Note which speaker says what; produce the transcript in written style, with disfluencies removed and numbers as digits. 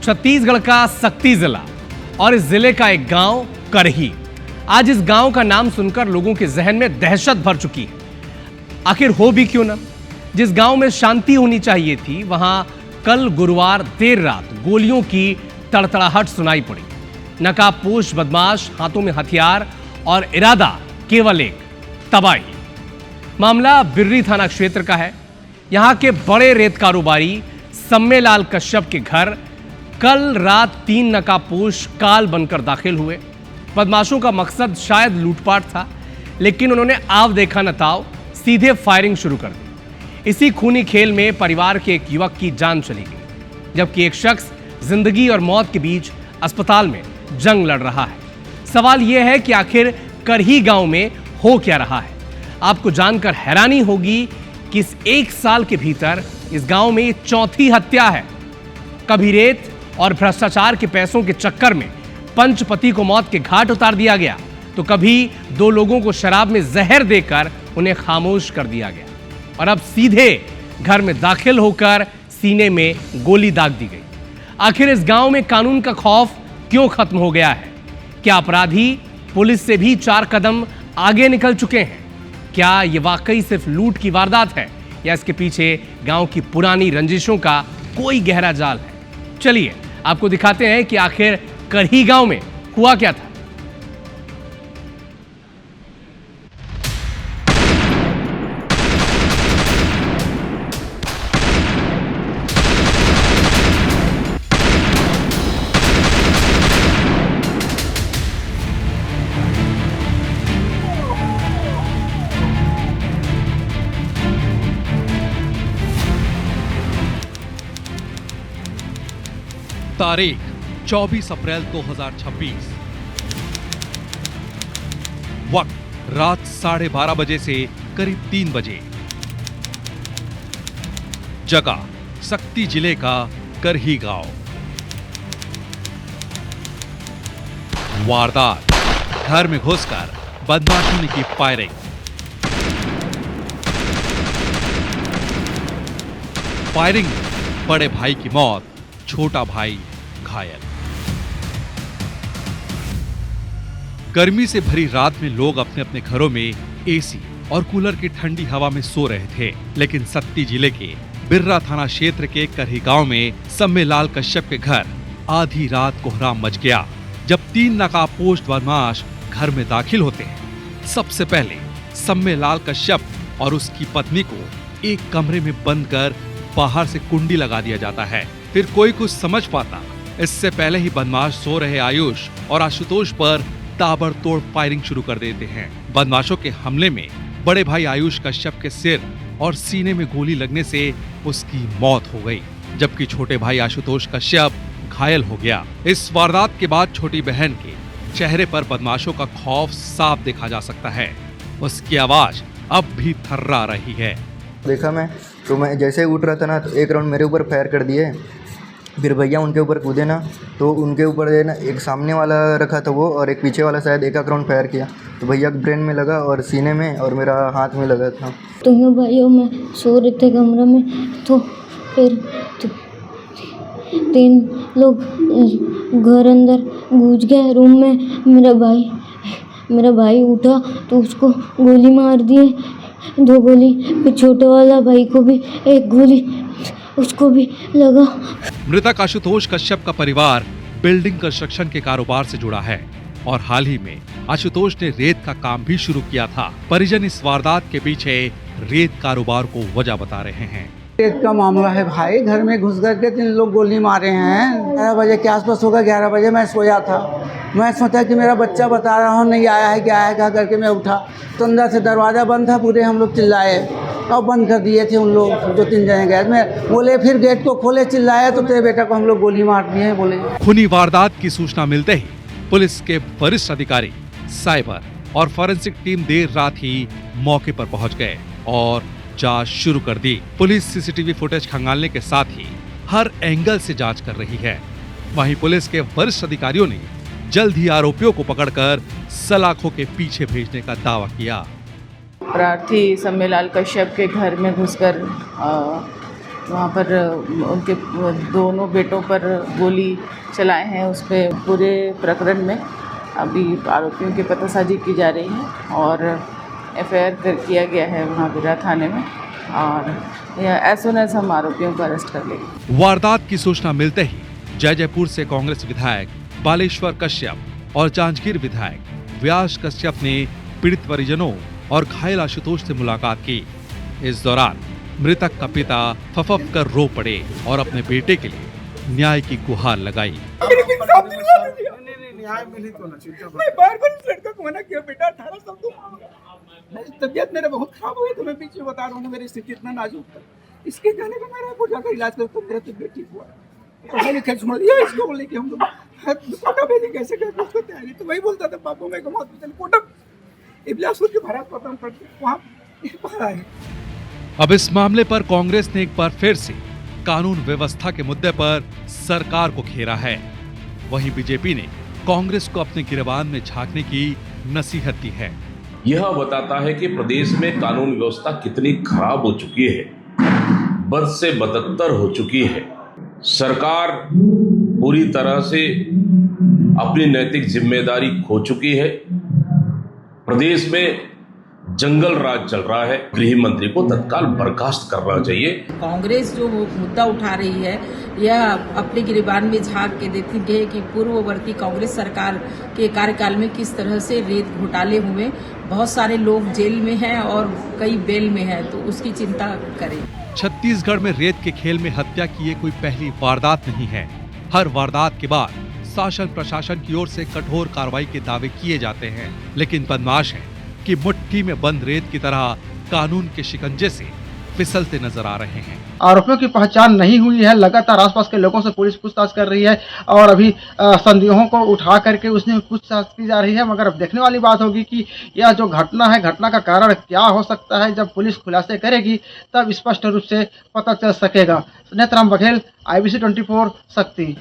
Speaker 1: छत्तीसगढ़ का सक्ती जिला और इस जिले का एक गांव करही। आज इस गांव का नाम सुनकर लोगों के जहन में दहशत भर चुकी है। आखिर हो भी क्यों ना, जिस गांव में शांति होनी चाहिए थी वहां कल गुरुवार देर रात गोलियों की तड़तड़ाहट सुनाई पड़ी। नकाबपोश बदमाश, हाथों में हथियार और इरादा केवल एक, तबाही। मामला बिर्री थाना क्षेत्र का है। यहां के बड़े रेत कारोबारी सम्मेलाल कश्यप के घर कल रात 3 नकाबपोश काल बनकर दाखिल हुए। बदमाशों का मकसद शायद लूटपाट था, लेकिन उन्होंने आव देखा न ताव सीधे फायरिंग शुरू कर दी। इसी खूनी खेल में परिवार के एक युवक की जान चली गई, जबकि एक शख्स जिंदगी और मौत के बीच अस्पताल में जंग लड़ रहा है। सवाल यह है कि आखिर करही गांव में हो क्या रहा है। आपको जानकर हैरानी होगी कि इस 1 साल के भीतर इस गांव में चौथी हत्या है। कभी रेत और भ्रष्टाचार के पैसों के चक्कर में पंचपति को मौत के घाट उतार दिया गया, तो कभी 2 लोगों को शराब में जहर देकर उन्हें खामोश कर दिया गया, और अब सीधे घर में दाखिल होकर सीने में गोली दाग दी गई। आखिर इस गांव में कानून का खौफ क्यों खत्म हो गया है? क्या अपराधी पुलिस से भी 4 कदम आगे निकल चुके हैं? क्या यह वाकई सिर्फ लूट की वारदात है, या इसके पीछे गांव की पुरानी रंजिशों का कोई गहरा जाल है? चलिए आपको दिखाते हैं कि आखिर करही गांव में हुआ क्या था।
Speaker 2: तारीख 24 अप्रैल 2026। वक्त रात 12:30 बजे से करीब 3 बजे। जगह सक्ती जिले का करही गांव। वारदात, घर में घुसकर बदमाशों ने की फायरिंग। फायरिंग में बड़े भाई की मौत, छोटा भाई घायल। गर्मी से भरी रात में लोग अपने अपने घरों में एसी और कूलर की ठंडी हवा में सो रहे थे, लेकिन सक्ती जिले के बिर्रा थाना क्षेत्र के करही गांव में सम्मेलाल कश्यप के घर आधी रात कोहराम मच गया, जब 3 नकाबपोश बदमाश घर में दाखिल होते हैं। सबसे पहले सम्मेलाल कश्यप और उसकी पत्नी को एक कमरे में बंद कर बाहर से कुंडी लगा दिया जाता है। फिर कोई कुछ समझ पाता, इससे पहले ही बदमाश सो रहे आयुष और आशुतोष पर ताबड़तोड़ फायरिंग शुरू कर देते हैं। बदमाशों के हमले में बड़े भाई आयुष कश्यप के सिर और सीने में गोली लगने से उसकी मौत हो गई, जबकि छोटे भाई आशुतोष कश्यप घायल हो गया। इस वारदात के बाद छोटी बहन के चेहरे पर बदमाशों का खौफ साफ देखा जा सकता है। उसकी आवाज अब भी थर्रा रही है।
Speaker 3: देखा मैं तो मैं जैसे उठ रहा था ना, तो एक राउंड मेरे ऊपर फायर कर दिए। फिर भैया उनके ऊपर कूदे ना, तो उनके ऊपर ना एक सामने वाला रखा था वो, और एक पीछे वाला शायद एक राउंड फायर किया, तो भैया के ब्रेन में लगा और सीने में और मेरा हाथ में लगा था।
Speaker 4: तो मैं भाइयों में सो रहे थे कमरे में, तो फिर 3 लोग घर अंदर घुस गए रूम में। मेरा भाई उठा तो उसको गोली मार दिए, 2 गोली। फिर छोटे वाला भाई को भी 1 गोली उसको भी लगा।
Speaker 2: मृतक आशुतोष कश्यप का परिवार बिल्डिंग कंस्ट्रक्शन के कारोबार से जुड़ा है, और हाल ही में आशुतोष ने रेत का काम भी शुरू किया था। परिजन इस वारदात के पीछे रेत कारोबार को वजह बता रहे हैं।
Speaker 5: रेत का मामला है भाई, घर में घुस करके 3 लोग गोली मारे हैं। 11 बजे के आसपास होगा। 11 बजे मैं सोया था, मैं सोचा कि मेरा बच्चा बता रहा हूँ नहीं आया है, क्या है, क्या करके मैं उठा तो अंदर से दरवाज़ा बंद था। पूरे हम लोग चिल्लाए और बंद कर दिए थे उन लोग, 2-3 जने गए। मैं बोले फिर गेट को खोले, चिल्लाया तो तेरे बेटा को हम लोग गोली मार दिए हैं बोले।
Speaker 2: खूनी वारदात की सूचना मिलते ही पुलिस के वरिष्ठ अधिकारी, साइबर और फॉरेंसिक टीम देर रात ही मौके पर पहुंच गए और जांच शुरू कर दी। पुलिस सीसीटीवी फुटेज खंगालने के साथ ही हर एंगल से जांच कर रही है। वहीं पुलिस के वरिष्ठ अधिकारियों ने जल्द ही आरोपियों को पकड़कर सलाखों के पीछे भेजने का दावा किया।
Speaker 6: प्रार्थी सम्मेलाल कश्यप के घर में घुसकर वहाँ पर उनके दोनों बेटों पर गोली चलाए हैं। उस पर पूरे प्रकरण में अभी आरोपियों की पतासाजी की जा रही है और FIR किया गया है वहाँ बिरा थाने में, और एज सुन एज हम आरोपियों को अरेस्ट कर लेंगे।
Speaker 2: वारदात की सूचना मिलते ही जयपुर से कांग्रेस विधायक बालेश्वर कश्यप और जांजगीर विधायक व्यास कश्यप ने पीड़ित परिजनों और घायल आशुतोष से मुलाकात की। इस दौरान मृतक का पिता फफक कर रो पड़े और अपने बेटे के लिए न्याय की गुहार लगाई।
Speaker 7: न्याय मिली तो मैं बार-बार इस लड़का को मना किया, बेटा 18 साल तो तबियत मेरा बहुत खराब हो गई, तो मैं पीछे बता रहा हूँ मेरी स्थिति इतना नाजुक है। इसके कहने पे मैं रायपुर जाकर इलाज कर तो मेरा तबियत ठीक हुआ। तो मैंने खैर छोड़ दिया इसको, बोले कि हम कोटा भेजे कैसे करके उसको तैयारी, तो वही बोलता था पापा मैं हॉस्पिटल कोटा बिलासपुर के भारत पता पड़ते वहाँ बाहर आए।
Speaker 2: अब इस मामले पर कांग्रेस ने एक बार फिर से कानून व्यवस्था के मुद्दे पर सरकार को घेरा है। वहीं बीजेपी ने कांग्रेस को अपने गिरबान में झांकने की नसीहत दी है।
Speaker 8: यह बताता है कि प्रदेश में कानून व्यवस्था कितनी खराब हो चुकी है, बद से बदतर हो चुकी है। सरकार पूरी तरह से अपनी नैतिक जिम्मेदारी खो चुकी है। प्रदेश में जंगल राज चल रहा है। गृह मंत्री को तत्काल बर्खास्त करना चाहिए।
Speaker 6: कांग्रेस जो मुद्दा उठा रही है, यह अपने गिरबान में झांक के देखती है कि पूर्ववर्ती कांग्रेस सरकार के कार्यकाल में किस तरह से रेत घोटाले हुए, बहुत सारे लोग जेल में हैं और कई बेल में हैं, तो उसकी चिंता करें।
Speaker 2: छत्तीसगढ़ में रेत के खेल में हत्या की ये कोई पहली वारदात नहीं है। हर वारदात के बाद शासन प्रशासन की ओर से कठोर कार्रवाई के दावे किए जाते हैं, लेकिन बदमाश है कि मुट्ठी में बंद रेत की तरह कानून के शिकंजे से फिसलते नजर आ रहे हैं।
Speaker 9: आरोपियों की पहचान नहीं हुई है। लगातार आसपास के लोगों से पुलिस पूछताछ कर रही है और अभी संदेहों को उठा करके उसने पूछताछ की जा रही है। मगर अब देखने वाली बात होगी कि यह जो घटना है, घटना का कारण क्या हो सकता है। जब पुलिस खुलासे करेगी तब स्पष्ट रूप से पता चल सकेगा। नेत्रराम बघेल, IBC 24 शक्ति।